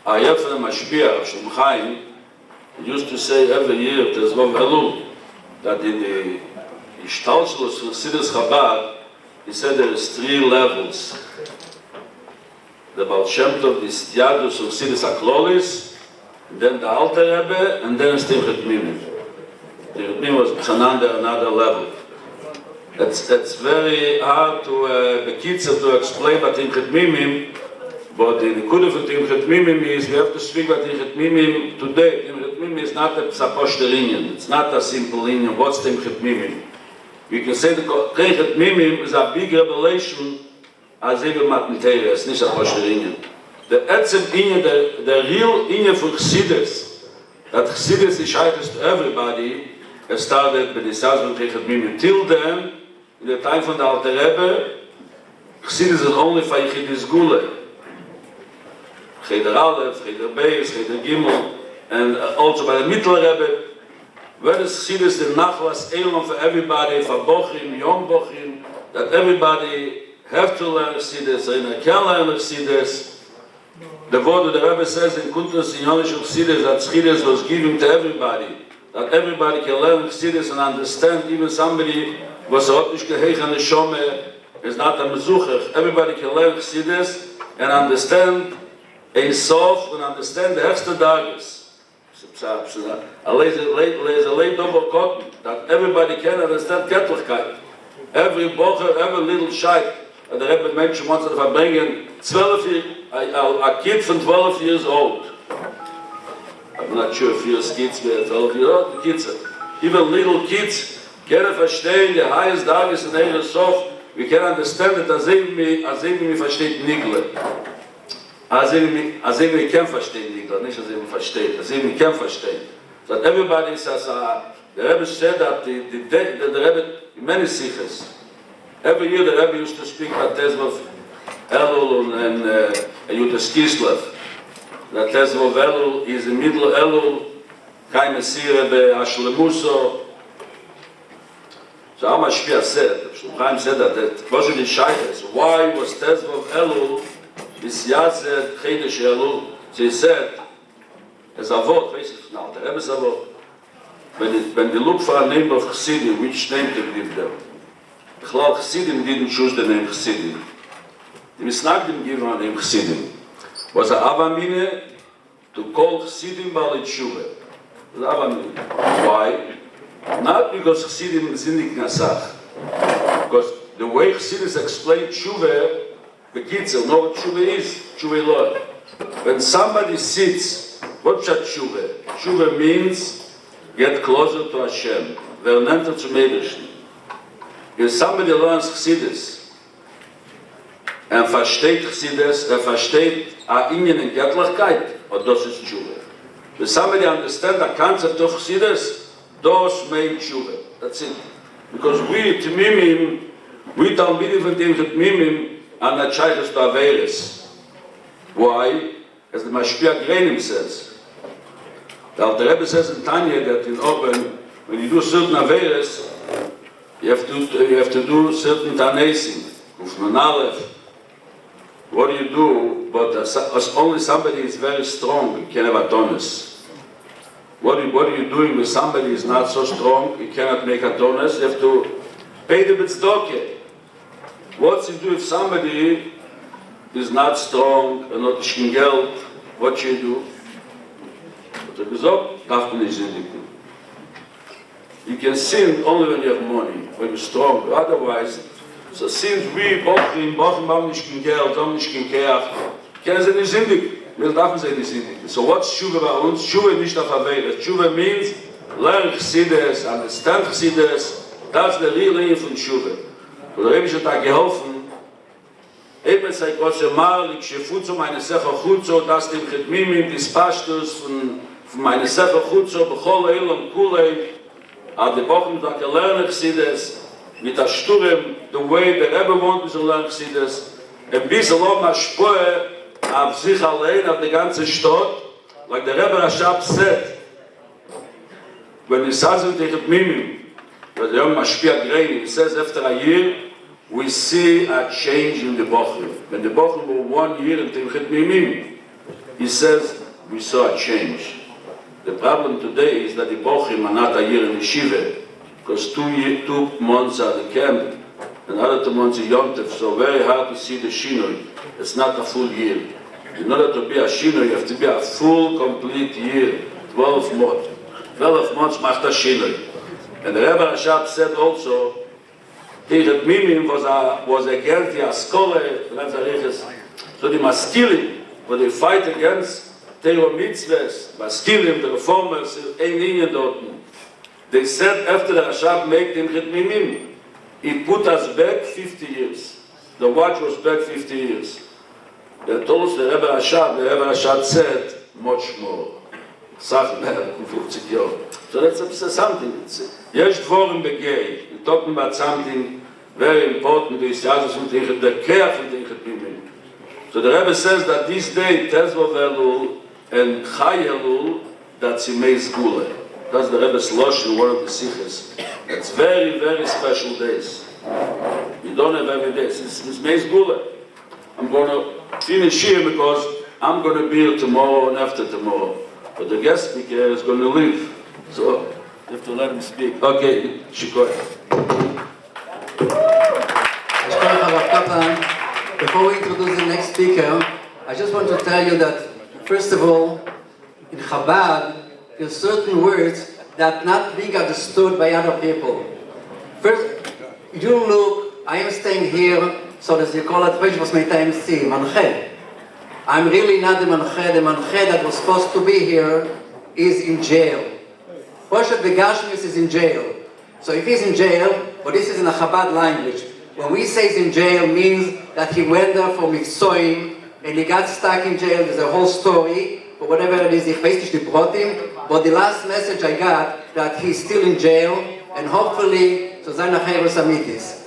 Ayah from the Mashbiach, Shem Chaim, used to say every year, Tezvov Elul, that in the Ishtalshalos for Chassidus Chabad, he said there is 3 levels. The Baal Shem Tov, the Stiadus of Chassidus HaKlolis, then the Alter Rebbe, and then Simchat Mimim. The Mimim was another level. It's very hard to Bekitzer to explain what Simchat Mimim, but the Nekudah for Simchat Mimim is we have to speak about Simchat Mimim today. Simchat Mimim is not a Psaposhterian, it's not a simple Indian. What's Simchat Mimim? We can say the Simchat Mimim is a big revelation as even Matniteria, it's not a Poshterian. The Etzem Inyan, the real Inyan for Chassidus, that Chassidus is shaykhs to everybody, started by the Sazman Simchat Mimim. Till then, in the time from the Alter Rebbe, Chassidus is only for Yechidus Gule. Cheder Aleph, Cheder Beis, Cheder Gimel, and also by the Mittler Rebbe, where is Chassidus the Nachlas Elam for everybody, for Bochim, young Bochim, that everybody have to learn Chassidus, and can learn Chassidus. The word the Rebbe says in Kuntas in Yonish of Chassidus, that Chassidus was given to everybody, that everybody can learn Chassidus and understand, even somebody was a Hotnish Geheich and a Shomer, is not a Mezucher. Everybody can learn Chassidus and understand a soft and understand the Hechster Dagas. A late double cotton, that everybody can understand Kettlichkeit. Every bocher, every little shite, and the Rebbe mentioned once that if I bring in 12 years, a kid from 12 years old. I'm not sure if your kids were 12 years old, the kids, even little kids, can verstehen the highest Dagas in Eire Sof, we can understand it as if we versteht Nigle. As if we can verstehen Nigle, nicht as if we versteht, as if we can verstehen. So that everybody says, the Rebbe said that the Rebbe, in many sikhs, every year the Rebbe used to speak about Tezvov Elul and Yudas Kislev. That Tezvov Elul is the middle Elul, Kai Mesire be Ashlemuso. So how much Shpia said, Chaim said that Kosher is Shaykhs. Why was Tezvov Elul, Bisyazet Chedesh Elul? So he said, as Avot, now the Rebbe's Avot, when they look for a name of Chassidim, which name to give them? The Chalal Chassidim didn't choose the name Chassidim. The Misnagdim gave a name Chassidim. Was a Avamine to call Chassidim Baalei Tshuva. The Avamine. Why? Not because Chassidim is Zindik Nasach. Because the way Chassidus explained Tshuva, the kids will know what Tshuva is. Tshuva Lord. When somebody sits, what's that Tshuva? Tshuva means get closer to Hashem. Vernenter zum Ebersten. If somebody learns Chassidus, versteht Chassidus, versteht a Inyan in Göttlichkeit, or das ist Tshuva. If somebody understands the concept of Chassidus, das meint Tshuva. That's it. Because we, Tmimim, we Talmidim von dem Tmimim, are not shaykhs to Averis. Why? As the Mashbiach Grenim says. The Alter Rebbe says in Tanya that in Oben, when you do certain Averis, you have to do certain Tanesim. Ufman Aleph. What do you do? But as only somebody is very strong, you can have a tonus. What are you doing when somebody is not so strong, you cannot make a tonus? You have to pay the Bitzdoke. What do you do if somebody is not strong and not in Geld? What should you do? You can sin only when you have money, when you're strong. Otherwise, so since we bochim haben nicht kein Geld, haben nicht kein Keach, können sie nicht sindig. Wir dürfen sie nicht sindig. So what's Tshuva bei uns? Tshuva nicht auf Averes. Tshuva means learn Chassidus, understand Chassidus. That's the real name von Tshuva. Und der Rebbe hat da geholfen. Eben sei große Mal, ich schefutzo meine Sefer Chutzo, das dem Chetmimim, des Pashtus von meine Sefer Chutzo, bechol Elam Kulei, hat die Bochum da gelernt Chassidus, mit der Sturm, the way that Rebbe wanted to learn Chassidus, ein bisschen auch mal Spoe auf sich allein, auf die ganze Stadt, like the Rebbe Rashab said, when he says in the Chetmimim, but the young Mashpia Greini, he says after a year, we see a change in the Bochum. When the Bochum were 1 year in the Chetmimim, he says, we saw a change. The problem today is that the Bochim are not a year in yeshiva, because 2 months are the camp, and other 2 months are Yom Tov, so very hard to see the shinoi. It's not a full year. In order to be a shinoi, you have to be a full, complete year, 12 months. 12 months macht a shinoi. And the Rebbe Rashab said also, Tichet Mimim was against the Askole, so the Maskilim, when they fight against Teiro Mitzvahs, Maskilim, the reformers, they said after the Rashab made them Tichet Mimim, he put us back 50 years. The watch was back 50 years. They told us the Rebbe Rashab said much more. So that's something. Yes, dvorim begay. We're talking about something very important. The care for the So the Rebbe says that this day, Tezvo Elul and Chai Elul, that's Yimei Zgula. That's the Rebbe's Losh in one of the Sikhs. It's very, very special days. We don't have every day. It's Yimei Zgula. I'm going to finish here because I'm going to be here tomorrow and after tomorrow. But the guest speaker is going to leave. So you have to let him speak. Okay, Shikoy. Before we introduce the next speaker, I just want to tell you that, first of all, in Chabad, there's certain words that not being understood by other people. First, you look, I am staying here, so as you call it, was my time see, Manche. I'm really not the Manche. The Manche that was supposed to be here is in jail. Poshet Begashmis is in jail. So if he's in jail, but this is in a Chabad language, when we say he's in jail, means that he went there for Mitzvoim, and he got stuck in jail. There's a whole story, but whatever it is, ich weiß nicht, die brought him. But the last message I got, that he's still in jail, and hopefully, to sein nachher was amitis.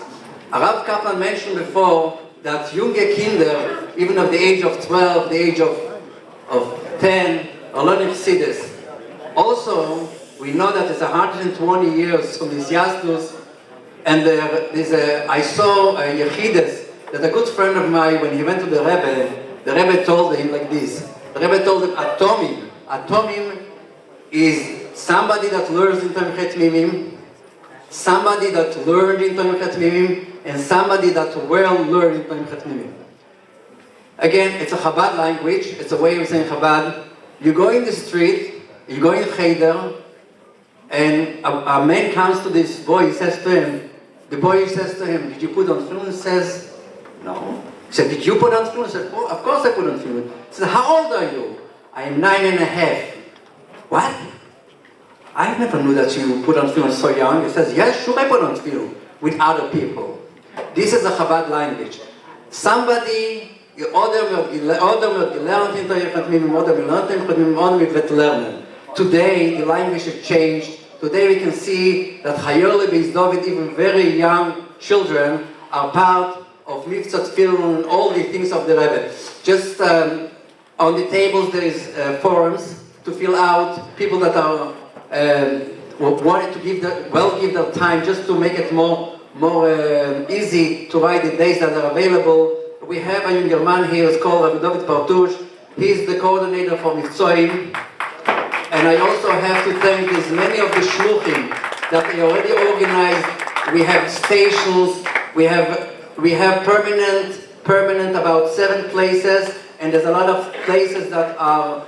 Rav Kaplan mentioned before that junge Kinder, even of the age of 12, the age of 10, are learning Chassidus. Also, we know that it's 120 years from this Yastus, and I saw a Yechidus, that a good friend of mine, when he went to the Rebbe told him like this. The Rebbe told him, Atomim is somebody that learns in Tomchet Mimim, somebody that learned in Tomchet Mimim, and somebody that well learned in Tomchet Mimim. Again, it's a Chabad language, it's a way of saying Chabad. You go in the street, you go in Cheder, and a man comes to this boy, he says to him, the boy says to him, did you put on film? He says, no. He said, did you put on film? He said, oh, of course I put on film. He said, how old are you? I am 9.5. What? I never knew that you put on film so young. He says, yes, sure I put on film with other people. This is a Chabad language. Somebody, today the language has changed. Today we can see that Chayole Beis David, even very young children, are part of Mivtzat Tefillin and all the things of the Rebbe. Just on the tables there is forms to fill out, people that are wanted to give their time just to make it more easy to write the days that are available. We have a younger man here, it's called Rabbi David Partush. He's the coordinator for Mivtzoim. And I also have to thank as many of the shluchim that they already organized. We have stations, we have permanent about 7 places, and there's a lot of places that are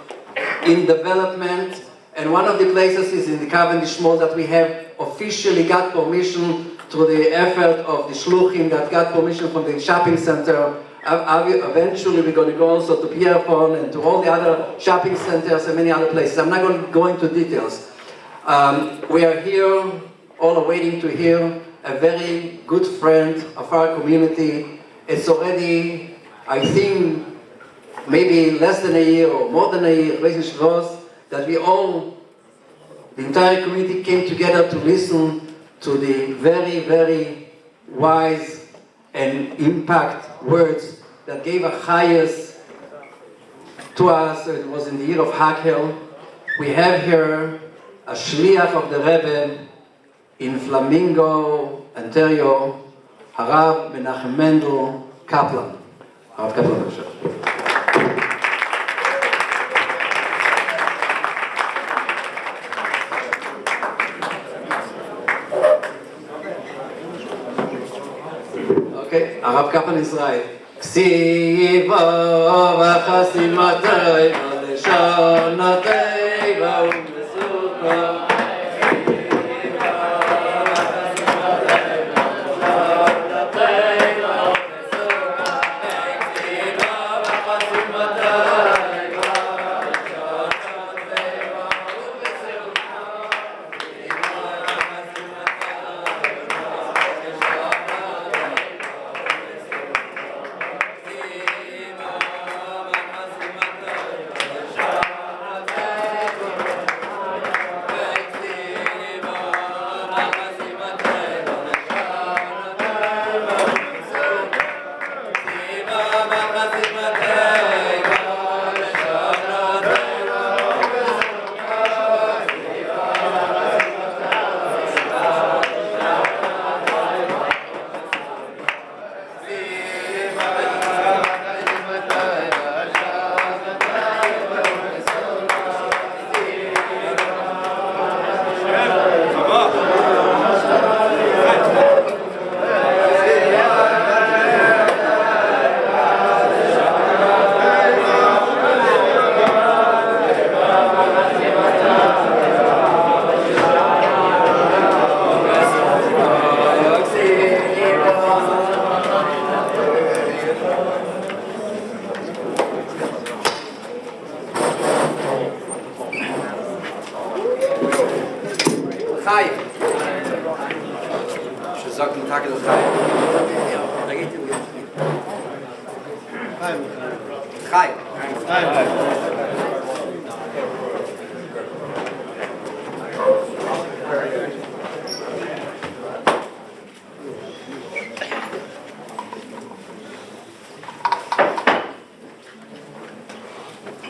in development. And one of the places is in the Cavendish Mall that we have officially got permission through the effort of the shluchim that got permission from the shopping center. Eventually we're going to go also to Pierrefonds and to all the other shopping centers and many other places. I'm not going to go into details. We are here, all are waiting to hear a very good friend of our community. It's already, I think, maybe less than a year or more than a year, that we all, the entire community came together to listen to the very, very wise and impact words that gave a chayas to us. It was in the year of Hakel. We have here a shliach of the Rebbe in Flamingo, Ontario, Harav Menachem Mendel Kaplan. Harav Kaplan, הרב קפלן ישראל. כסיבו וחסימתו לשונותיו ומסוכו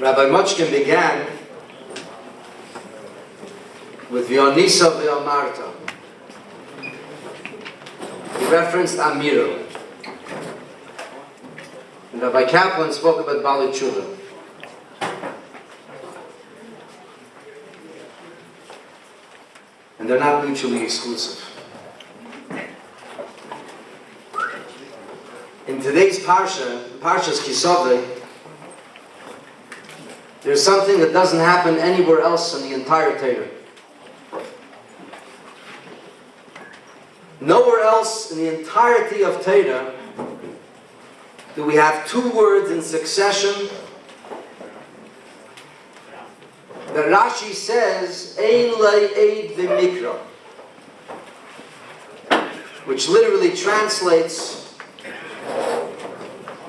Rabbi Mochkin began with V'yonisa v'yomarta. He referenced Amira. And Rabbi Kaplan spoke about Bali Tshuva. And they're not mutually exclusive. In today's Parsha, Parsha's Kisove, there's something that doesn't happen anywhere else in the entire Torah. Nowhere else in the entirety of Torah do we have two words in succession that Rashi says, Ein le'eid v'mikra, which literally translates,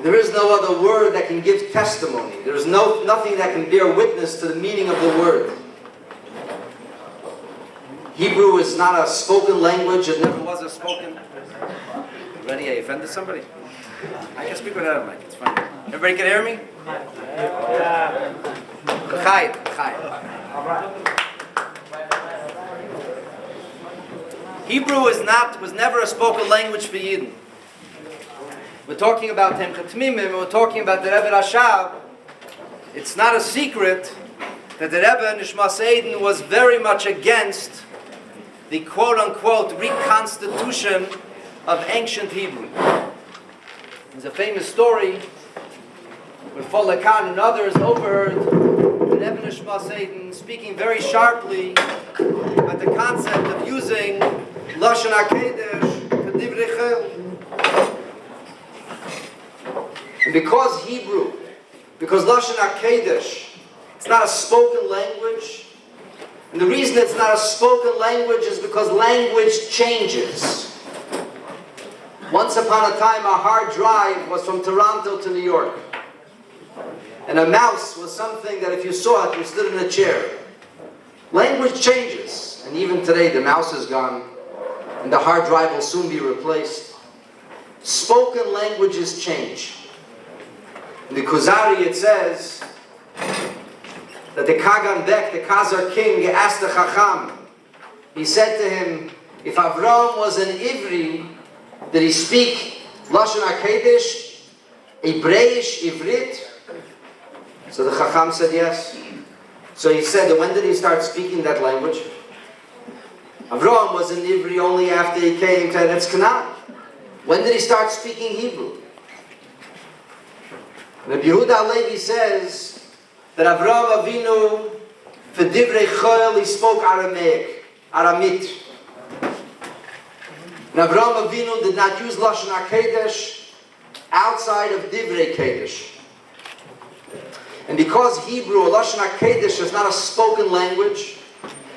there is no other word that can give testimony. There is nothing that can bear witness to the meaning of the word. Hebrew is not a spoken language. It never was a spoken. Ready? I offended somebody? I can speak without a mic. It's fine. Everybody can hear me? Chai. Hebrew was never a spoken language for Yidden. We're talking about Hemchat Tmimim, we're talking about the Rebbe Rashab. It's not a secret that the Rebbe Nishmas Eden was very much against the quote-unquote reconstitution of ancient Hebrew. There's a famous story where Fola Khan and others overheard the Rebbe Nishmas Eden speaking very sharply about the concept of using Lashon HaKodesh for Divrei Chel. And because Hebrew, because Lashon HaKodesh, it's not a spoken language. And the reason it's not a spoken language is because language changes. Once upon a time, a hard drive was from Toronto to New York. And a mouse was something that if you saw it, you stood in a chair. Language changes. And even today, the mouse is gone. And the hard drive will soon be replaced. Spoken languages change. In the Kuzari it says that the Kagan Bek, the Khazar king, asked the Chacham. He said to him, if Avram was an Ivri, did he speak Lashon HaKodesh, Hebreish, Ivrit? So the Chacham said yes. So he said, when did he start speaking that language? Avram was an Ivri only after he came to Eretz Canaan. When did he start speaking Hebrew? Rabbi Yehuda Halevi says that Avraham Avinu, for Divrei Chol, he spoke Aramaic, Aramit. And Avraham Avinu did not use Lashon HaKodesh outside of Divrei Kodesh. And because Hebrew or Lashon HaKodesh is not a spoken language,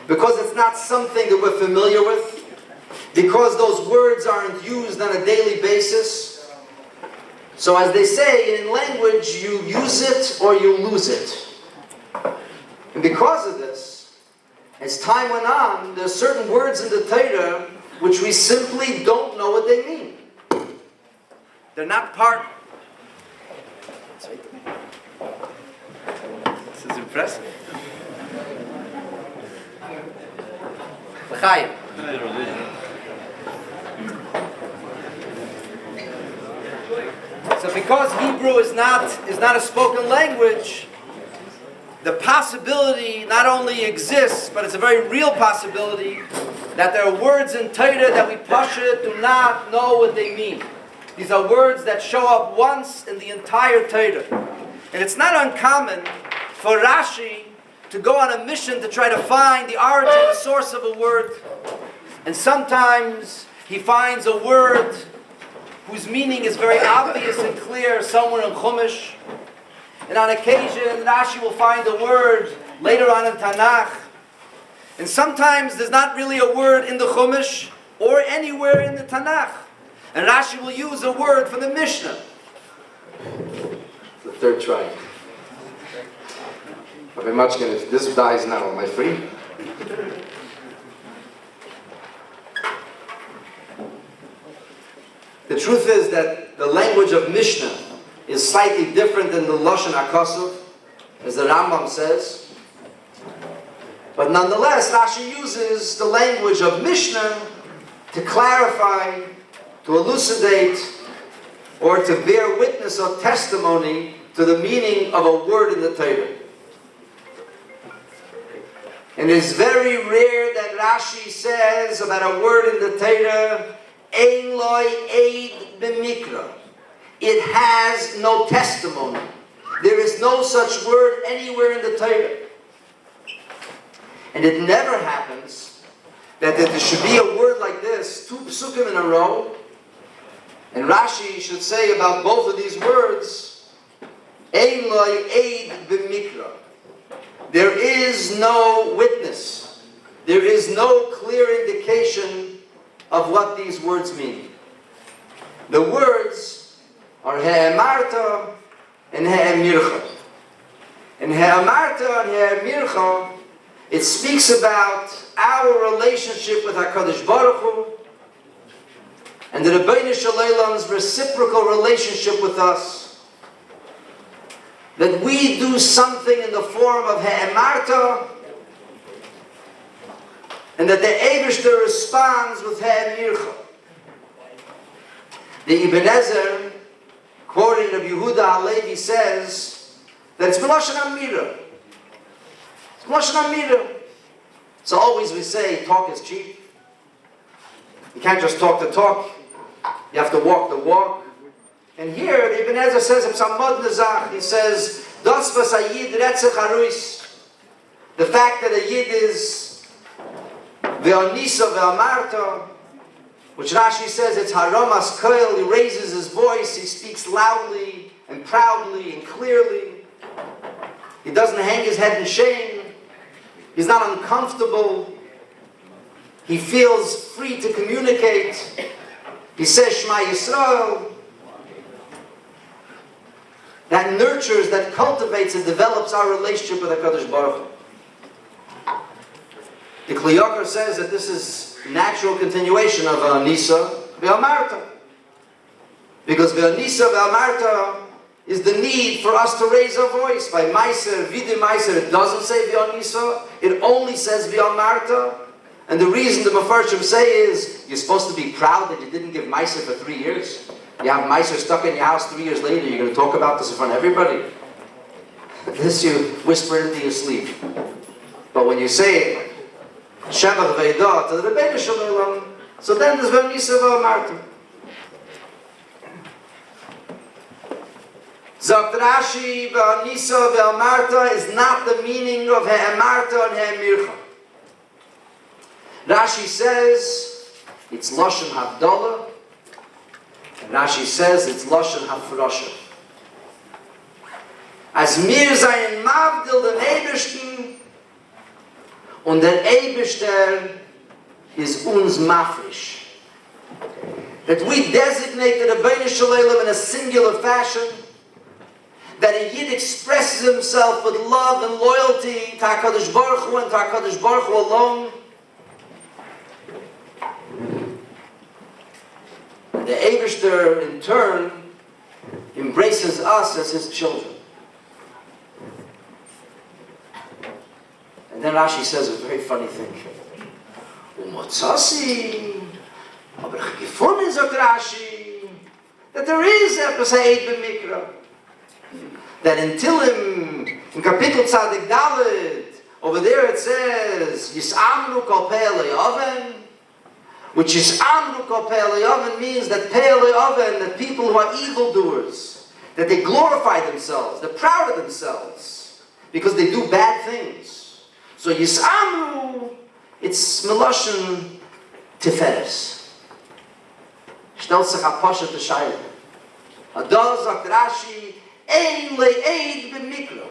because it's not something that we're familiar with, because those words aren't used on a daily basis, so as they say, in language, you use it or you lose it. And because of this, as time went on, there are certain words in the Torah which we simply don't know what they mean. They're not part. This is impressive. L'chaim. So because Hebrew is not a spoken language, the possibility not only exists, but it's a very real possibility that there are words in Torah that we Pashut do not know what they mean. These are words that show up once in the entire Torah. And it's not uncommon for Rashi to go on a mission to try to find the origin, the source of a word. And sometimes he finds a word whose meaning is very obvious and clear somewhere in Chumash. And on occasion, Rashi will find a word later on in Tanakh. And sometimes there's not really a word in the Chumash or anywhere in the Tanakh. And Rashi will use a word from the Mishnah. The third try. Rabbi Machkin, if this dies now, am I free? The truth is that the language of Mishnah is slightly different than the Lashon HaKosov, as the Rambam says. But nonetheless, Rashi uses the language of Mishnah to clarify, to elucidate, or to bear witness or testimony to the meaning of a word in the Torah. And it's very rare that Rashi says about a word in the Torah, Ein loi eid b'mikra. It has no testimony. There is no such word anywhere in the Torah. And it never happens that there should be a word like this, two psukim in a row, and Rashi should say about both of these words, Ein loi eid b'mikra. There is no witness. There is no clear indication of what these words mean. The words are He'emarta and He'emircha. In He'emarta and He'emircha, it speaks about our relationship with HaKadosh Baruch Hu and the Rebbeinu Shalom's reciprocal relationship with us. That we do something in the form of He'emarta, and that the Eibishter responds with He'emircha. The Ibn Ezer, quoting Rabbi Yehuda Halevi, says that it's B'lashon Amira. It's B'lashon Amira. So always we say, talk is cheap. You can't just talk the talk. You have to walk the walk. And here, the Ibn Ezer says, he says, Das was a Yid retzach haruis. The fact that a Yid is ve'onisa ve'amarta, which Rashi says it's haramas koil, he raises his voice, he speaks loudly and proudly and clearly. He doesn't hang his head in shame. He's not uncomfortable. He feels free to communicate. He says Shema Yisrael. That nurtures, that cultivates and develops our relationship with HaKadosh Baruch Hu. The Kli Yakar says that this is natural continuation of Ve'anisa Ve'amarta. Because Ve'anisa Ve'amarta is the need for us to raise our voice. By Meiser, Vidi Meiser, it doesn't say Ve'anisa, it only says Ve'amarta. And the reason the Mefarshim say is, you're supposed to be proud that you didn't give Meiser for 3 years. You have Meiser stuck in your house 3 years later, you're going to talk about this in front of everybody. This you whisper into your sleep. But when you say Shevach Veidah to the Rebbeinu Shalom, so then there's Ve'anisa Ve'amarta. Sagt Rashi, Ve'anisa ve'amarta is not the meaning of he'amarta and he'amircha. Rashi says it's Lashon Havdalah, and Rashi says it's Lashon Hafrosha. As mir seien Mavdil den Ebersten, und der Eberster is uns mafrish. That we designate the Rebbeinu Shalom in a singular fashion, that a Yid expresses himself with love and loyalty to HaKadosh Baruch Hu and to HaKadosh Baruch Hu alone. And the Eberster, in turn, embraces us as his children. And then Rashi says a very funny thing. Umotzasi, aber ich gefunden, sagt Rashi, that there is etwas Eid b'mikra. That until in Kapitel Tzadik Dalet, over there it says, Yis'amru kol pe'elei oven, which Yis'amru kol pe'elei oven means that pe'elei oven, that people who are evildoers, that they glorify themselves, they're proud of themselves, because they do bad things. So Yis'amru, it's Meloshen Tiferes. Stellt sich a Pasha te Shaila. Adol sagt Rashi, Ein le'eid b'mikra.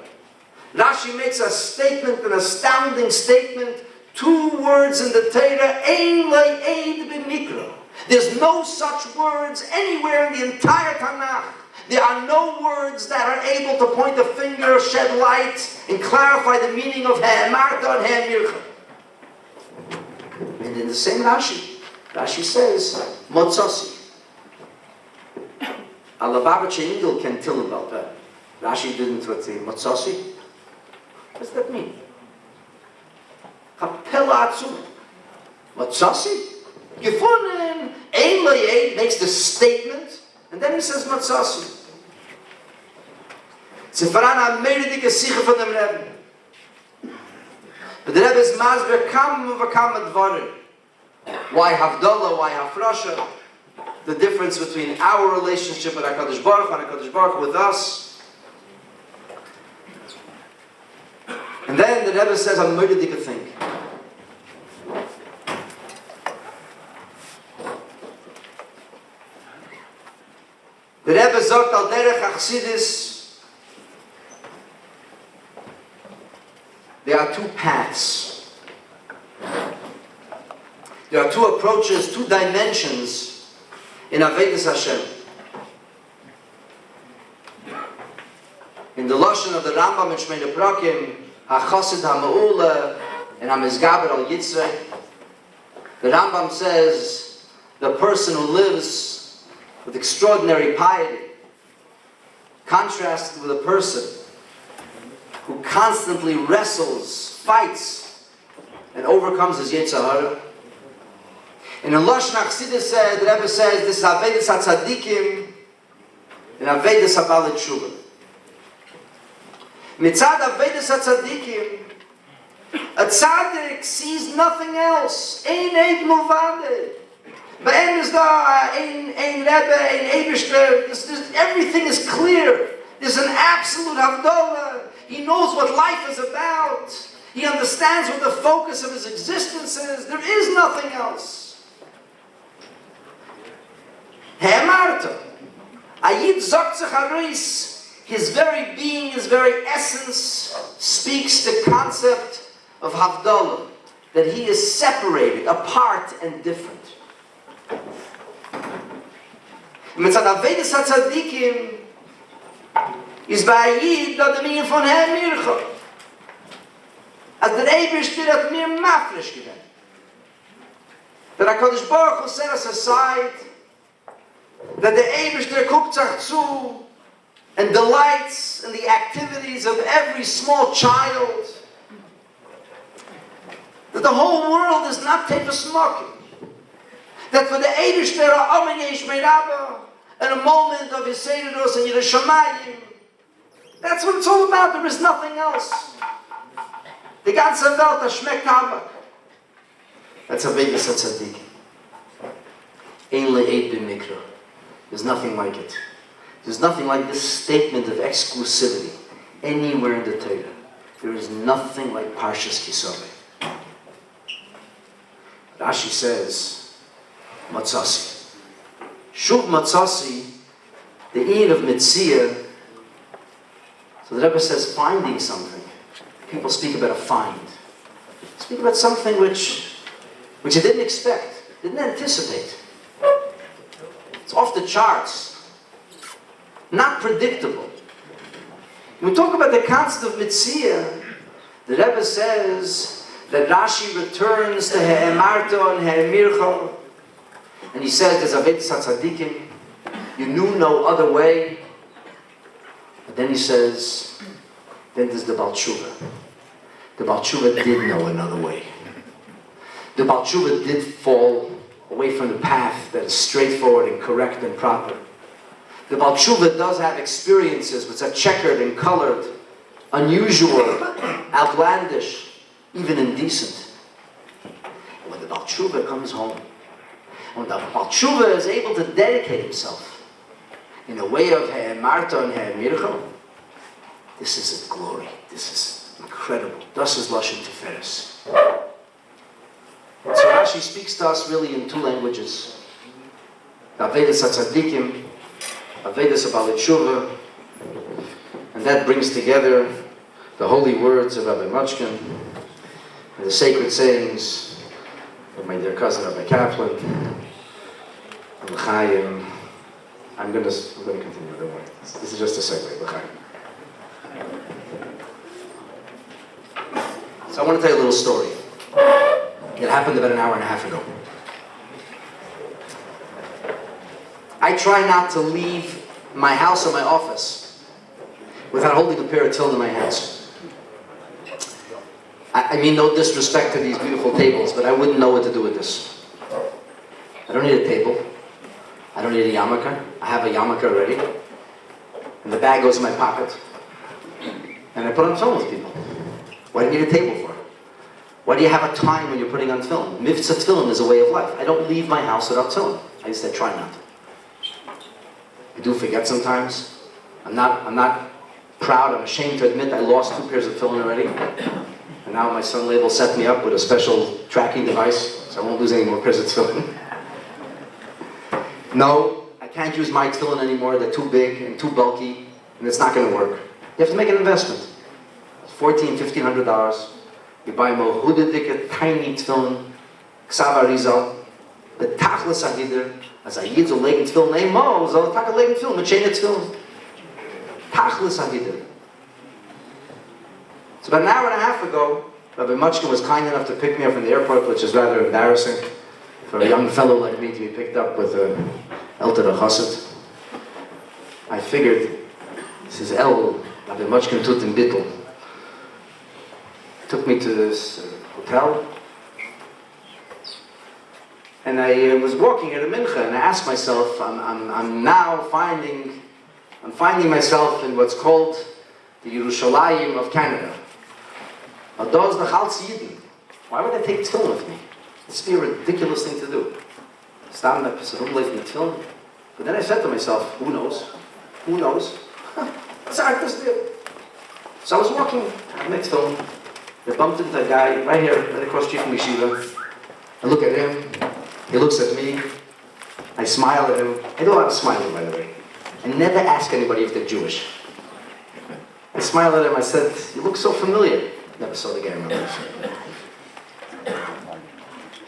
Rashi makes a statement, an astounding statement, 2 words in the Torah, Ein le'eid b'mikra. There's no such words anywhere in the entire Tanakh. There are no words that are able to point a finger, shed light, and clarify the meaning of Ha'emarta and Ha'emircha. And in the same Rashi says, Motzasi. Alababach Engel can tell about that. Rashi didn't say Motzasi. What does that mean? Kapella Atzum. Motzasi? Gefunden, Ein Le'eid makes the statement, and then he says Motzasi. Zefaran HaMeredike Sicha von dem Rebbe. But the Rebbe is Masber Kam V'Kam Advarim. Why Havdalah, why Hafrosha? The difference between our relationship with HaKadosh Baruch and HaKadosh Baruch with us. And then the Rebbe says a Meredike thing. The Rebbe sagt al derech Achsidis, there are 2 paths. There are 2 approaches, 2 dimensions in Avodas Hashem. In the Lashon of the Rambam and Shmei Prakim, HaChasid HaMa'ula and HaMizgaber al Yitzrei, the Rambam says the person who lives with extraordinary piety, contrasted with a person who constantly wrestles, fights, and overcomes his Yetzer Hara. And in Lashon Achsidus said, the Rebbe says, this is Avedas HaTzadikim and Avedas HaBalei Tshuva. Mitzad Avedas HaTzadikim, a tzaddik sees nothing else. Ein Eid Mulvade. Be'em is da, ein Rebbe, ein Eberster. Everything is clear. There's an absolute Havdalah. He knows what life is about. He understands what the focus of his existence is. There is nothing else. He'emarta. Ayid sagt sich aris, his very being, his very essence, speaks the concept of Havdalah, that he is separated, apart, and different. Mitzad Avedas HaTzadikim is bei Ayid da the meaning von Ha'emircha. As der Eberster hat mir mafresh gewinnt. That HaKadosh Baruch Hu set us aside, that the Eberster guckt sich zu and delights in the activities of every small child. That the whole world is not smoking. That for the Eberster Yesh Meirabah, in a moment of Yisraelus and Yerushalayim, that's what it's all about. There is nothing else. The ganze Welt schmeckt Tabak. That's Avedas HaTzadikim. Ein le'eid b'mikra. There's nothing like it. There's nothing like this statement of exclusivity anywhere in the Torah. There is nothing like Parshas Kisaveh. Rashi says, Matzasi. Shuv Matzasi, the Ein of Metzia. So the Rebbe says finding something. People speak about a find. Speak about something which you didn't expect, didn't anticipate. It's off the charts. Not predictable. When we talk about the concept of Metzia, the Rebbe says that Rashi returns to He'emarto and He'emircho, and he says there's Avet Tzadikim, you knew no other way. But then he says, then there's the Baal Tshuva. The Baal Tshuva did know another way. The Baal Tshuva did fall away from the path that is straightforward and correct and proper. The Baal Tshuva does have experiences which are checkered and colored, unusual, outlandish, even indecent. And when the Baal Tshuva comes home, when the Baal Tshuva is able to dedicate himself in a way of He'emarto and He'emircho, this is a glory. This is incredible. Thus is Lashon Tiferes. So Rashi speaks to us really in two languages. Avedas HaTzadikim, Avedas HaBalei Tshuva, and that brings together the holy words of Rabbi Mochkin and the sacred sayings of my dear cousin Rabbi Kaplan and L'chaim. I'm going to continue, don't worry. This is just a segue, L'chaim. So I want to tell you a little story. It happened about an hour and a half ago. I try not to leave my house or my office without holding a pair of tefillin in my hands. I mean no disrespect to these beautiful tables, but I wouldn't know what to do with this. I don't need a table. I don't need a yarmulke. I have a yarmulke already. And the bag goes in my pocket. And I put on tefillin with people. What do you need a table for? Why do you have a time when you're putting on tefillin? Mitzvah tefillin is a way of life. I don't leave my house without tefillin. I just try not to. I do forget sometimes. I'm not proud. I'm ashamed to admit I lost 2 pairs of tefillin already. And now my son Label set me up with a special tracking device, so I won't lose any more pairs of tefillin. No, I can't use my tefillin anymore. They're too big and too bulky, and it's not going to work. You have to make an investment. $1,400, $1,500. You buy a mohudedike, tiny tefillin, ksav arizal, the tachlis ahider, as a yid zol legen tefillin, nei mo, zol taka legen tefillin, mit sheine tefillin. Tachlis ahider. So about an hour and a half ago, Rabbi Mochkin was kind enough to pick me up from the airport, which is rather embarrassing for a young fellow like me to be picked up with an elder chassid. I figured, this is Rabbi Mochkin tut in Bittel. Took me to this hotel, and I was walking at a mincha, and I asked myself, I'm now finding myself in what's called the Yerushalayim of Canada. Ados the Chaltz Yidden. Why would I take tefillin with me? This would be a ridiculous thing to do. Stand up, sit like in tefillin. But then I said to myself, who knows? Who knows? So I was walking, I had my tefillin. I bumped into a guy right here, right across the street from Yeshiva. I look at him, he looks at me, I smile at him. I do a lot of smiling, by the way. I never ask anybody if they're Jewish. I smiled at him, I said, you look so familiar. Never saw the guy in my life.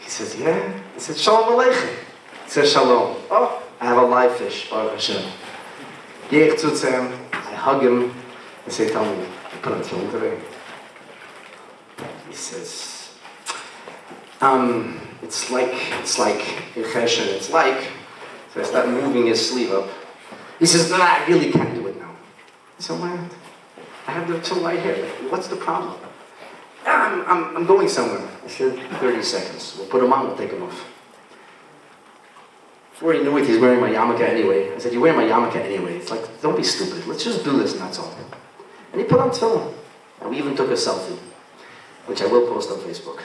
He says, yeah? I said, Shalom Aleichem. He says, Shalom. Oh, I have a live fish, Baruch Hashem. I hug him, I say, tell me, I put on tefillin today. He says, it's like, it's like, so I start moving his sleeve up. He says, no, I really can't do it now. I said, why not? I have the tefillin right here. What's the problem? I'm going somewhere. I said, 30 seconds. We'll put him on, we'll take him off. Before he knew it, he's wearing my yarmulke anyway. I said, you're wearing my yarmulke anyway. It's like, don't be stupid. Let's just do this and that's all. And he put on tefillin. And we even took a selfie, which I will post on Facebook.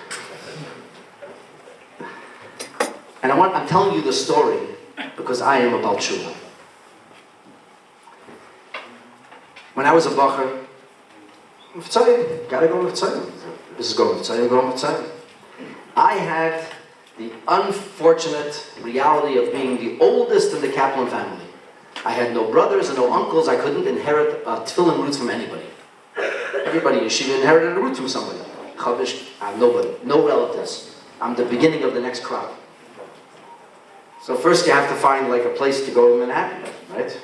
And I'm telling you the story because I am a Baal Tshuva. When I was a bacher, מבצעים, gotta go מבצעים. This is going מבצעים, go מבצעים. I had the unfortunate reality of being the oldest in the Kaplan family. I had no brothers and no uncles. I couldn't inherit a tefillin root from anybody. Everybody in yeshiva inherited a root from somebody. Chavish, I have nobody, no relatives. I'm the beginning of the next crop. So first you have to find like a place to go in Manhattan, right?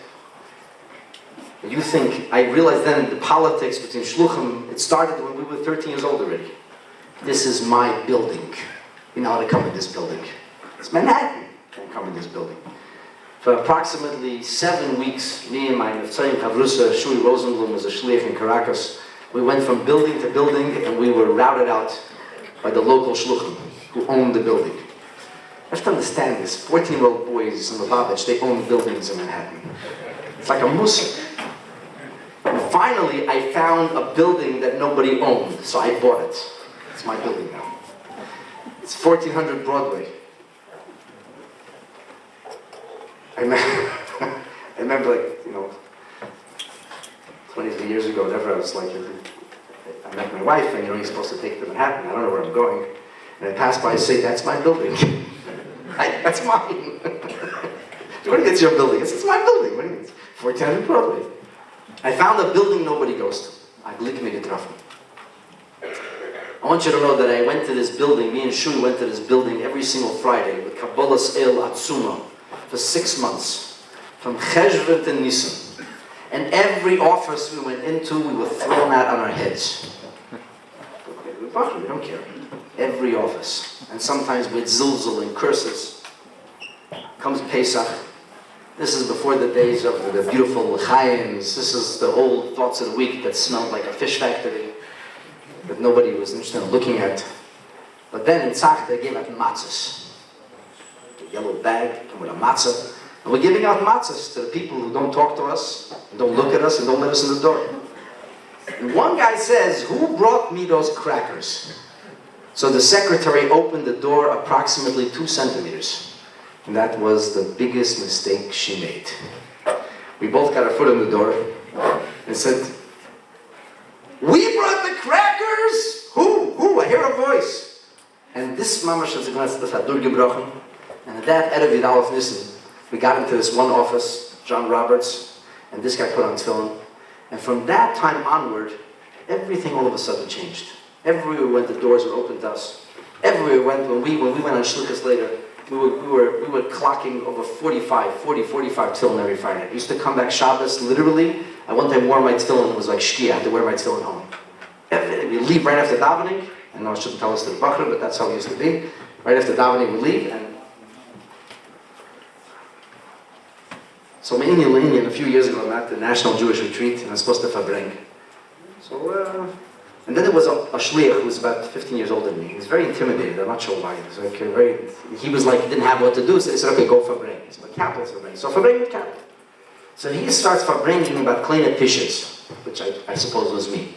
You think, I realized then the politics between shluchim, it started when we were 13 years old already. This is my building. You know how to come in this building. It's Manhattan. Can't come in this building. For approximately 7 weeks, me and my Nevtzayim Chavrusa, Shui Rosenblum was a shliach in Caracas. We went from building to building and we were routed out by the local shluchim who owned the building. You have to understand this. 14-year-old boys in Lubavitch, they own buildings in Manhattan. It's like a musa. And finally, I found a building that nobody owned, so I bought it. It's my building now. It's 1400 Broadway. I remember like, 23 years ago, whatever, I was like, I met my wife, and you're supposed to take to Manhattan. I don't know where I'm going. And I pass by and say, that's my building. That's mine. What do you mean it's your building? It's my building. What do you mean? 1400 Broadway. I found a building nobody goes to. I blick me getroffen. I want you to know that I went to this building, me and Shui went to this building every single Friday with Kabbalah's El Atzuma for 6 months, from Cheshvan to Nisan. And every office we went into, we were thrown out on our heads. We don't care. Every office. And sometimes with zilzul and curses. Comes Pesach. This is before the days of the beautiful l'chaims. This is the old thoughts of the week that smelled like a fish factory that nobody was interested in looking at. But then in Tzach they gave out matzahs. A yellow bag with a matzah. And we're giving out matzahs to the people who don't talk to us, and don't look at us, and don't let us in the door. And one guy says, who brought me those crackers? So the secretary opened the door approximately 2 centimeters. And that was the biggest mistake she made. We both got our foot in the door and said, we brought the crackers? Who? I hear a voice. And this mamash has durchgebrochen. And at that Erev Yud Aleph Nissen, we got into this one office, John Roberts, and this guy put on tefillin. And from that time onward, everything all of a sudden changed. Everywhere we went, the doors were open to us. Everywhere we went, when we went on Shlukas later, we were clocking over 45 tefillin every Friday. I used to come back Shabbos, literally. I one time wore my tefillin, it was like shkia, I had to wear my tefillin home. We leave right after davening. I know I shouldn't tell us to the Bachar, but that's how it used to be. Right after davening, we leave, and so a few years ago, I'm at the National Jewish Retreat, and I'm supposed to fabring. So, and then there was a shliach who was about 15 years older than me. He was very intimidated. I'm not sure why. He was like, he didn't have what to do, so he said, okay, go fabring. He said, but capital's fabring. So fabring with capital. So he starts fabrenging about kleine pishes, which I suppose was me.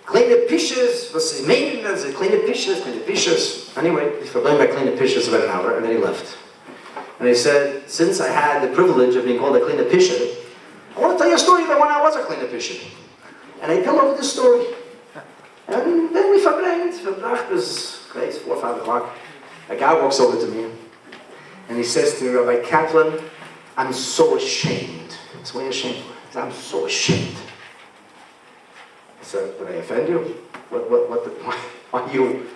Kleine pishes, was his main, kleine pishes. Anyway, he fabrenged by kleine pishes about an hour, and then he left. And he said, since I had the privilege of being called a kleine pishe, I want to tell you a story about when I was a kleine pishe. And I tell over this story. And then we verbrengt. Verbracht was, it's 4 or 5 o'clock. A guy walks over to me, and he says to me, Rabbi Kaplan, I'm so ashamed. That's what you're ashamed for. He said, I'm so ashamed. I said, did I offend you? Why you?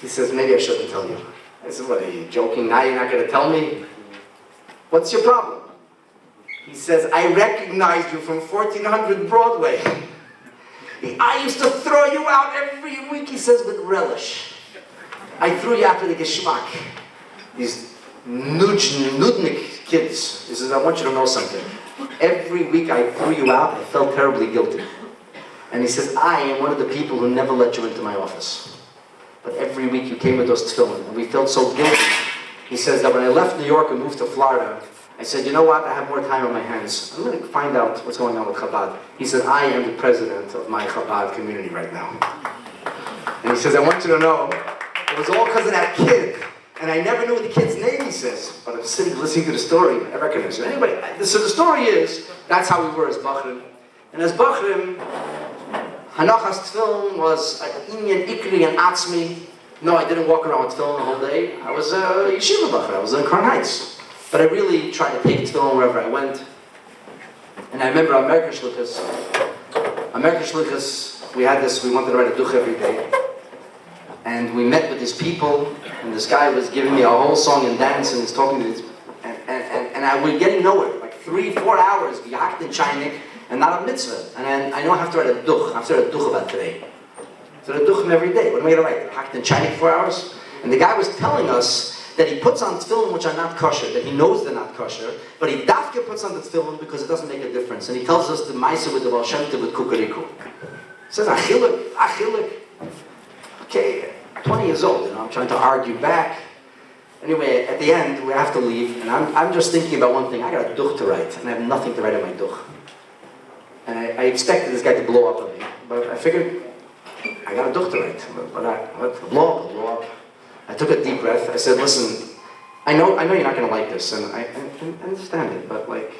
He says, maybe I shouldn't tell you. I said, what, are you joking? Now you're not going to tell me? What's your problem? He says, I recognize you from 1400 Broadway. I used to throw you out every week, he says, with relish. I threw you out for the geschmack. These nudnik kids. He says, I want you to know something. Every week I threw you out, I felt terribly guilty. And he says, I am one of the people who never let you into my office. But every week you came with those tefillin, and we felt so guilty. He says that when I left New York and moved to Florida, I said, you know what, I have more time on my hands. I'm going to find out what's going on with Chabad. He said, I am the president of my Chabad community right now. And he says, I want you to know, it was all because of that kid. And I never knew what the kid's name, he says. But I'm sitting listening to the story, I recognize it. Anyway, so the story is, that's how we were as Bachrim. And as Bachrim, Hanachas Tefillin was an Inyan Ikri and Atzmi. No, I didn't walk around with Tefillin the whole day. I was a yeshiva Bachar. I was in Crown Heights. But I really tried to take Tefillin wherever I went. And I remember American Shlichus, we had this, we wanted to write a duch every day. And we met with these people, and this guy was giving me a whole song and dance, and he's talking to these, and I was getting nowhere, like 3-4 hours, gehakt in Chainik, and not a mitzvah. And then I know I have to write a duch, I have to write a duch about today. So the duchim every day, what am I going to write? Gehakt in Chainik 4 hours? And the guy was telling us that he puts on tefillin which are not kosher, that he knows they're not kosher, but he dafka puts on the tefillin because it doesn't make a difference. And he tells us the ma'aseh with the Baal Shem Tov with Kukariku. He says, achiluk. Okay, 20 years old, I'm trying to argue back. Anyway, at the end, we have to leave, and I'm just thinking about one thing. I got a duch to write, and I have nothing to write in my duch. And I expected this guy to blow up on me, but I figured, I got a duch to write, but blow up. I took a deep breath. I said, listen, I know you're not going to like this, and I understand it, but like,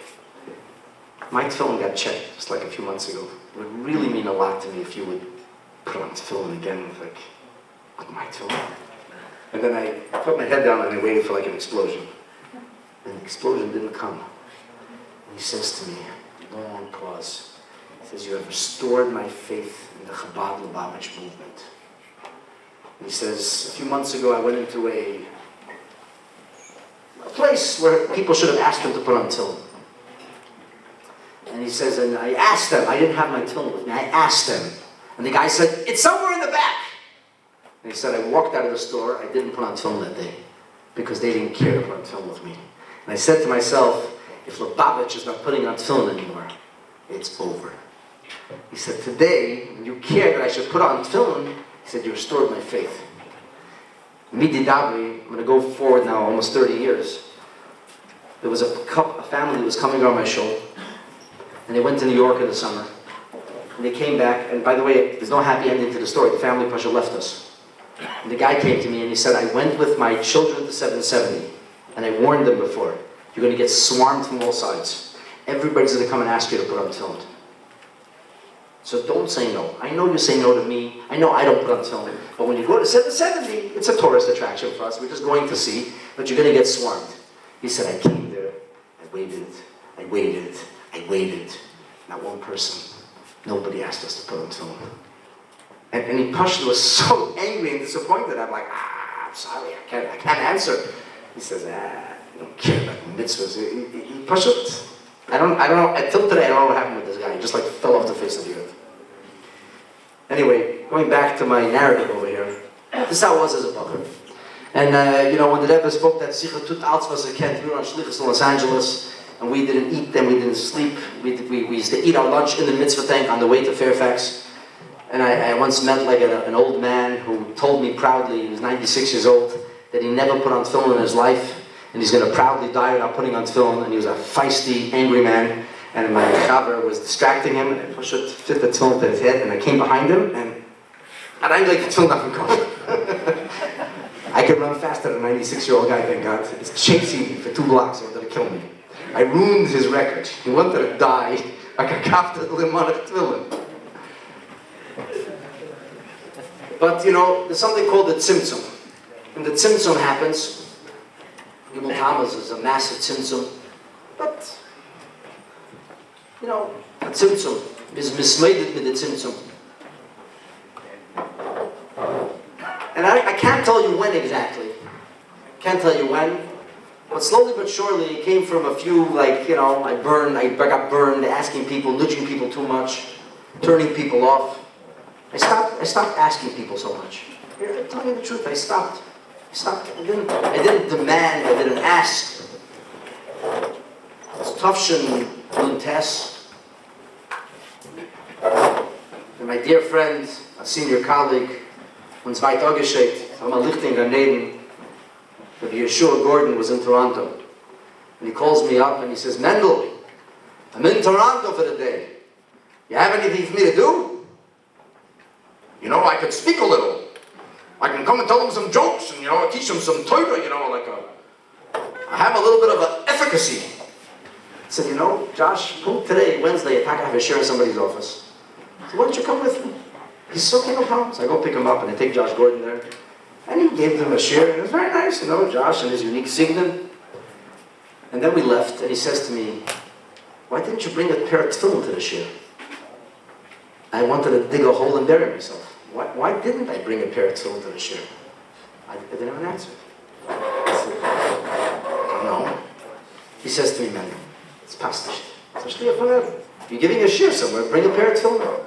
my tefillin got checked just like a few months ago. It would really mean a lot to me if you would put on tefillin again with like, my tefillin. And then I put my head down and I waited for like an explosion. And the explosion didn't come. And he says to me, long pause, he says, you have restored my faith in the Chabad Lubavitch movement. He says, a few months ago I went into a place where people should have asked him to put on tefillin. And he says, and I asked them, I didn't have my tefillin with me, I asked them. And the guy said, it's somewhere in the back. And he said, I walked out of the store, I didn't put on tefillin that day because they didn't care to put on tefillin with me. And I said to myself, if Lubavitch is not putting on tefillin anymore, it's over. He said, today, when you care that I should put on tefillin, he said, you restored my faith. Midi Dabri, I'm going to go forward now almost 30 years. There was a family that was coming on my show, and they went to New York in the summer. And they came back, and by the way, there's no happy ending to the story. The family Pasha left us. And the guy came to me and he said, I went with my children to 770, and I warned them before, you're going to get swarmed from all sides. Everybody's going to come and ask you to put on tefillin. So don't say no. I know you say no to me. I know I don't put on tefillin. But when you go to 770, it's a tourist attraction for us. We're just going to see, but you're going to get swarmed. He said, I came there, I waited. Not one person. Nobody asked us to put on tefillin. And he Pasha was so angry and disappointed. I'm like, I'm sorry, I can't answer. He says, you don't care about mitzvahs. He Pasha, I don't know, until today I don't know what happened with this guy. He just like fell off the face of the earth. Anyway, going back to my narrative over here, this is how it was as a bacher. And when the Rebbe spoke that Sicha Tut Alts was a Kent, we were on Shlichus in Los Angeles, and we didn't eat then, we didn't sleep. We used to eat our lunch in the mitzvah tank on the way to Fairfax. And I once met like an old man who told me proudly, he was 96 years old, that he never put on tefillin in his life, and he's going to proudly die without putting on tefillin, and he was a feisty, angry man, and my chaver was distracting him, and I pushed it, fit the tefillin to his head, and I came behind him, and I didn't like the tefillin off him. I could run faster than a 96-year-old guy, thank God. It's chasing me for 2 blocks, he wanted to kill me. I ruined his record. He wanted to die like a kafta limonach tefillin. But there's something called the tzimtzum. When the tzimtzum happens, Gimel Tammuz is a massive tzimtzum. But, a tzimtzum is mismated with the tzimtzum. And I can't tell you when exactly. Can't tell you when. But slowly but surely, it came from a few, I got burned, asking people, nudging people too much, turning people off. I stopped asking people so much. I'm telling you the truth, I stopped. I didn't demand, I didn't ask. It's Tufshin Luntes. And my dear friend, a senior colleague, von Zweit Augescheit, from a Lichting Garneden, Rabbi Yeshua Gordon was in Toronto. And he calls me up and he says, Mendel, I'm in Toronto for the day. You have anything for me to do? I could speak a little. I can come and tell them some jokes and, teach them some Torah, I have a little bit of an efficacy. said, you know, Josh, today, Wednesday, I have a share in somebody's office. So why don't you come with me? He said, okay, no problem. So I go pick him up, and I take Josh Gordon there. And he gave them a share, and it was very nice, you know, Josh and his unique signet. And then we left, and he says to me, why didn't you bring a pair of tefillin to the share? I wanted to dig a hole and bury myself. Why didn't I bring a pair of tefillin to the share? I didn't have an answer. I said, I don't know. He says to me, man, it's past the share. If you're giving a share somewhere, bring a pair of tefillin.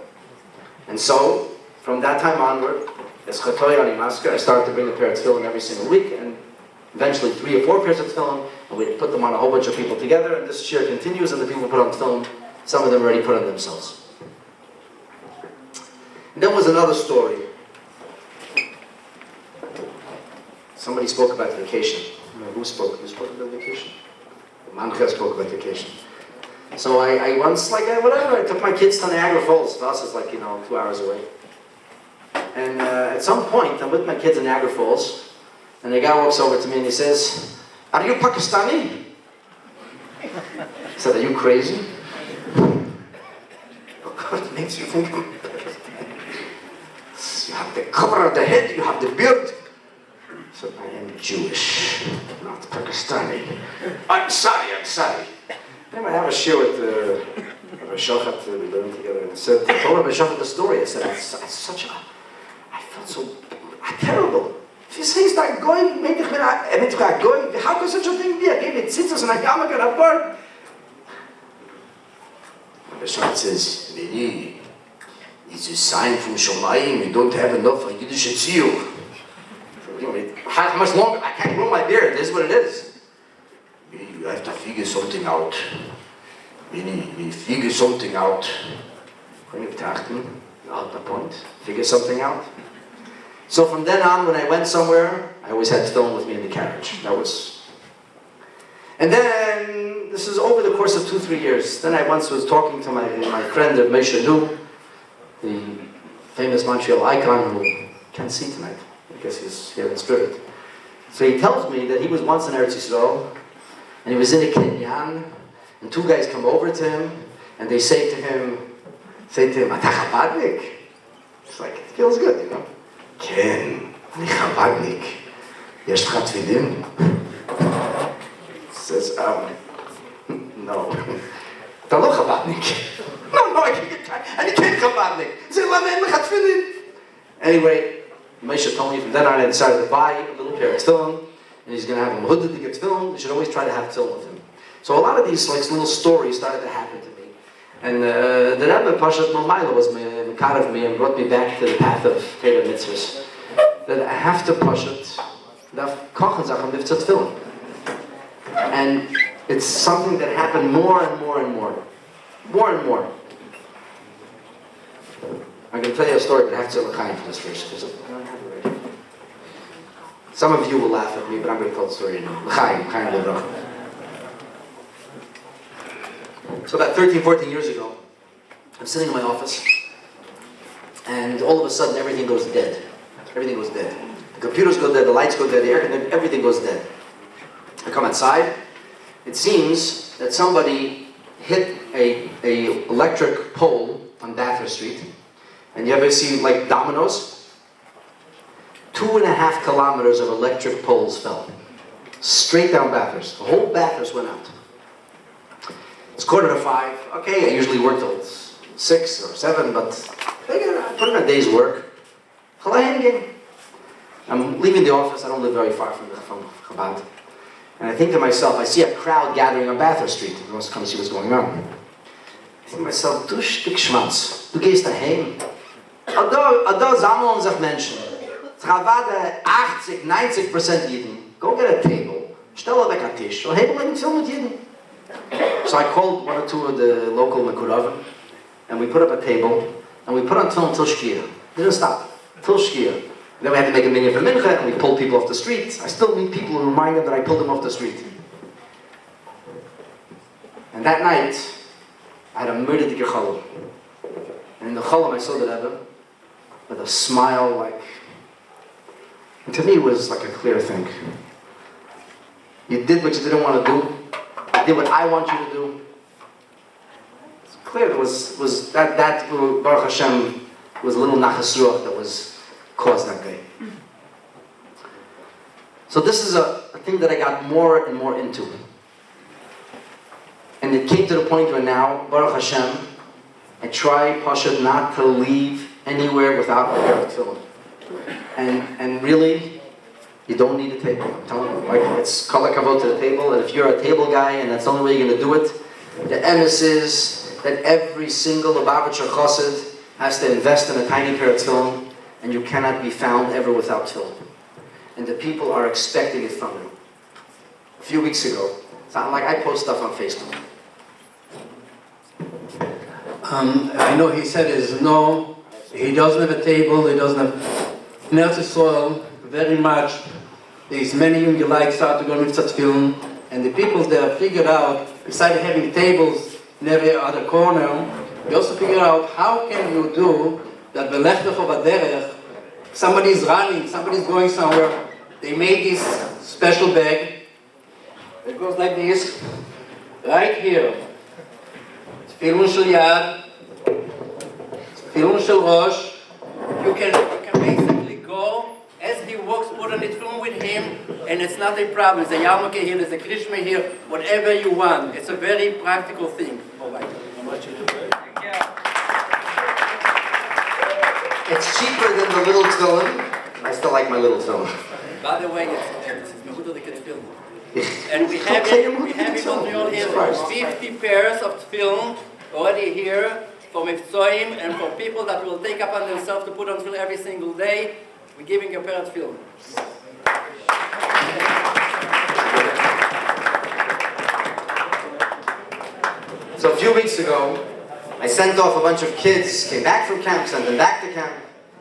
And so, from that time onward, as Chatoy on Imasker, I started to bring a pair of tefillin every single week, and eventually 3 or 4 pairs of tefillin, and we put them on a whole bunch of people together, and this share continues, and the people put on tefillin, some of them already put on themselves. And then was another story. Somebody spoke about vacation. Who spoke? Who spoke about vacation? Mantcha spoke about vacation. So I once, I took my kids to Niagara Falls. For us, it's 2 hours away. And at some point, I'm with my kids in Niagara Falls, and the guy walks over to me and he says, are you Pakistani? I said, are you crazy? What makes you think I'm Pakistani? You have the cover of the head, you have the beard. I said, I am Jewish, not Pakistani. I'm sorry. Anyway, I have a share with Rabbi Shochat, we learned together, and I told Rabbi Shochat the story. I said, I felt so terrible. If you say start going, how could such a thing be? I gave it tzitzos and I got apart. Rabbi Shochat says, Vini, it's a sign from Shomayim, you don't have enough for Yiddish tziyuch. How much longer? I can't grow my beard, this is what it is. You have to figure something out. We figure something out. You got the point. Figure something out. So from then on, when I went somewhere, I always had film with me in the carriage. And then, this is over the course of 2-3 years. Then I once was talking to my friend Moshe Nu, the famous Mונטריאול icon who can't see tonight. I guess he's here in spirit. So he tells me that he was once in Eretz Yisrael, and he was in a kinyan, and 2 guys come over to him, and they say to him, Ata Chabadnik? It's like, it feels good, you know. Ken, ani Chabadnik. Yesh לך תפילין? Says, no. אתה לא Chabadnik. No, I can't Chabadnik. He said, lama אין לך תפילין? Anyway, Moshe told me from then on I decided to buy a little pair of tefillin, and he's going to have him hooded to get tefillin. You should always try to have tefillin with him. So a lot of these little stories started to happen to me. And the Rebbe Pashat Momaila was mekar of me and brought me back to the path of Torah mitzvahs. That I have to Pashat, daf kochen Sachen mitzvah tefillin. And it's something that happened more and more and more. More and more. I'm going to tell you a story, but I have to say l'chaim for this first, because I don't have it right. Some of you will laugh at me, but I'm going to tell the story now. L'chaim, l'chaim l'bracha. So about 13-14 years ago, I'm sitting in my office, and all of a sudden everything goes dead. Everything goes dead. The computers go dead, the lights go dead, the air conditioning, everything goes dead. I come outside. It seems that somebody hit a electric pole on Bathurst Street. And you ever see like dominoes? 2.5 kilometers of electric poles fell. Straight down Bathurst. The whole Bathurst went out. It's 4:45. Okay, I usually work till 6 or 7, but I put in a day's work. I'm leaving the office. I don't live very far from Chabad. And I think to myself, I see a crowd gathering on Bathurst Street. Everyone wants to come see what's going on. I think to myself, du Stück Schwanz, du gehst daheim. Da sammeln sich Menschen. Chabad 80-90% Jiden. Go get a table, stell weg a Tisch, und hebel einen Film mit Jiden. So I called 1 or 2 of the local Mekuravim, and we put up a table, and we put on film till Shkia. Didn't stop. Till Shkia. Then we had to make a minyan for Mincha, and we pulled people off the street. I still meet people who remind them that I pulled them off the street. And that night, I had a murdered challah. And in the challah I saw the Rebbe with a smile like... And to me it was like a clear thing. You did what you didn't want to do. You did what I want you to do. clear. There was that Baruch Hashem was a little nachas ruach that was caused that day. So this is a thing that I got more and more into. And it came to the point where now, Baruch Hashem, I try, Pasha, not to leave anywhere without a pair of tefillin. And really, you don't need a table. I'm telling you, like, it's kol hakavod to the table, and if you're a table guy and that's the only way you're going to do it, the emes is that every single Lubavitcher chassid has to invest in a tiny pair of tefillin, and you cannot be found ever without tefillin. And the people are expecting it from you. A few weeks ago, it's not like I post stuff on Facebook. I know he said he doesn't have a table, he doesn't have Nerz Yisrael, very much. There's many young likes out to go with tefillin, and the people there figured out, besides having tables in every other corner, they also figured out how can you do that somebody's running, somebody's going somewhere, they made this special bag, it goes like this, right here. Tefillin shel yad, tefillin shel rosh. You can basically go as he walks, put on the tefillin with him, and it's not a problem. There's a yarmulke here, there's a krishma here, whatever you want. It's a very practical thing. All right. It's cheaper than the little tefillin. I still like my little tefillin. By the way, it's Mehuda the tefillin. And we have in Montreal here 50 pairs of tefillin already here for Mivtzoim and for people that will take upon themselves to put on tefillin every single day. We're giving a pair of tefillin. So a few weeks ago, I sent off a bunch of kids, came back from camp, sent them back to camp,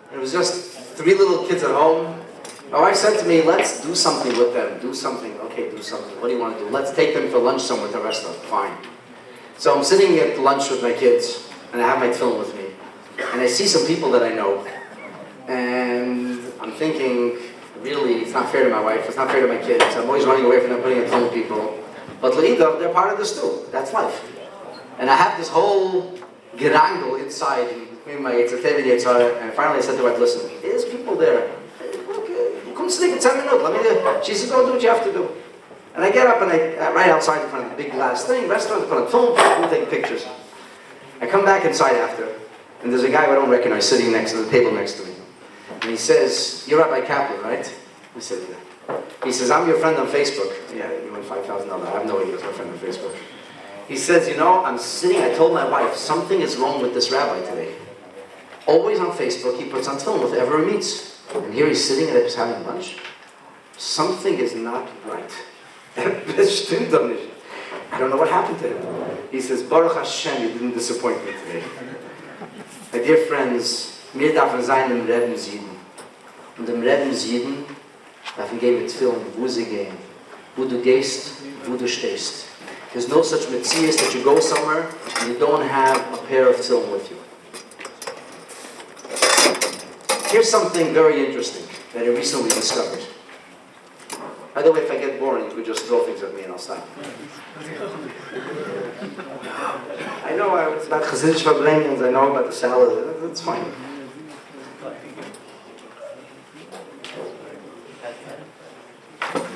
and it was just 3 little kids at home. My wife said to me, let's do something with them, do something. Okay, do something. What do you want to do? Let's take them for lunch somewhere at the restaurant. Fine. So I'm sitting at lunch with my kids, and I have my tefillin with me, and I see some people that I know, and I'm thinking, really, it's not fair to my wife, it's not fair to my kids, I'm always running away from them, putting in tefillin people, but Le'idav, they're part of this too, that's life. And I have this whole gerangle inside, between my Yitzhak and Yitzhak, and finally I said to my wife, listen, there's people there, come sleep in 10 minutes, she said, go do what you have to do. And I get up and I right outside in front of the big glass thing, restaurant, put on film, people take pictures. I come back inside after, and there's a guy I don't recognize sitting next to the table next to me. And he says, you're Rabbi Kaplan, right? I said, yeah. He says, I'm your friend on Facebook. Yeah, you win $5,000. I have no idea he's my friend on Facebook. He says, you know, I'm sitting, I told my wife, something is wrong with this rabbi today. Always on Facebook, he puts on film with whoever he meets. And here he's sitting and he's having lunch. Something is not right. I don't know what happened to him. He says, Baruch Hashem, you didn't disappoint me today. My dear friends, mir darf sein im Reben Sieden. Und im Reben Sieden darf ich gehen mit Film, wo sie gehen. Wo du gehst, wo du stehst. There's no such metzias that you go somewhere and you don't have a pair of film with you. Here's something very interesting that I recently discovered. By the way, if I get boring, you could just throw things at me and I'll stop. I know it's about Chassidish Verblengans, I know about the salad, that's fine.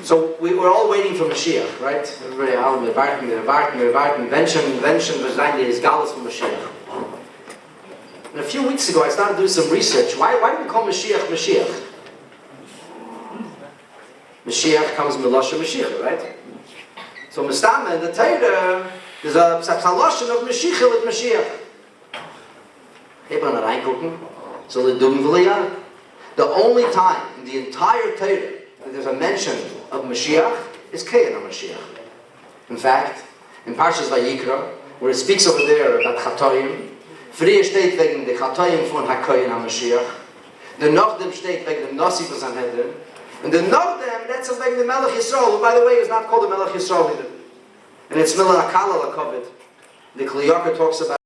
So we were all waiting for Mashiach, right? Everybody, wir warten, Menschen, wir sagen, is Galus for Mashiach. And a few weeks ago, I started doing some research. Why do we call Mashiach Mashiach? Mashiach comes from the Lashon Mashiach, right? So Mistama in the Torah, there's a Lashon of Mashiach with Mashiach. Hey, but reingucken. So the Dum V'Liyah. The only time in the entire Torah that there's a mention of Mashiach is Kayan HaMashiach. In fact, in Parshas Vayikra, where it speaks over there about Chatoyim, Früher steht wegen der Chatoyim von HaKayan HaMashiach, the Nochdem steht wegen dem Nossi von Sanhedrin, and the Nochdem, that's wegen the Melech Yisrael, who by the way is not called the Melech Yisrael either. And it's Mila Akala Lakovid. The Kli Yakar talks about